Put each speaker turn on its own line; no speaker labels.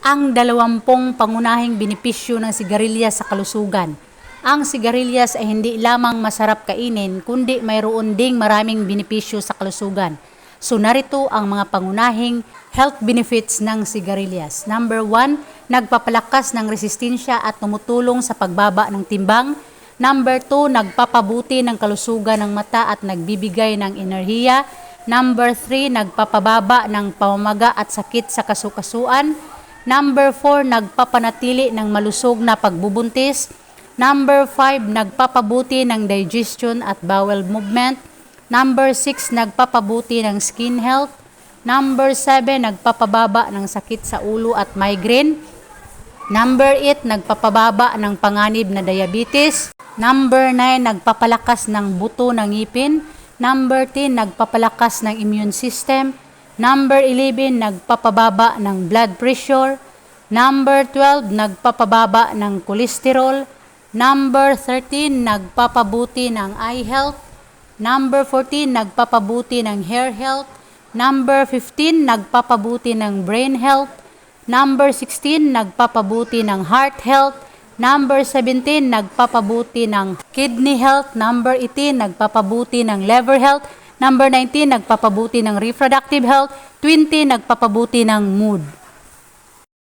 Ang 20 pangunahing benepisyo ng sigarilyas sa kalusugan. Ang sigarilyas ay hindi lamang masarap kainin, kundi mayroon ding maraming benepisyo sa kalusugan. So narito ang mga pangunahing health benefits ng sigarilyas. Number 1, nagpapalakas ng resistensya at tumutulong sa pagbaba ng timbang. Number 2, nagpapabuti ng kalusugan ng mata at nagbibigay ng enerhiya. Number 3, nagpapababa ng pamamaga at sakit sa kasukasuan. Number 4, nagpapanatili ng malusog na pagbubuntis. Number 5, nagpapabuti ng digestion at bowel movement. Number 6, nagpapabuti ng skin health. Number 7, nagpapababa ng sakit sa ulo at migraine. Number 8, nagpapababa ng panganib na diabetes. Number 9, nagpapalakas ng buto ng ngipin. Number 10, nagpapalakas ng immune system. Number 11, nagpapababa ng blood pressure. Number 12, nagpapababa ng cholesterol. Number 13, nagpapabuti ng eye health. Number 14, nagpapabuti ng hair health. Number 15, nagpapabuti ng brain health. Number 16, nagpapabuti ng heart health. Number 17, nagpapabuti ng kidney health. Number 18, nagpapabuti ng liver health. Number 19, nagpapabuti ng reproductive health. 20, nagpapabuti ng mood.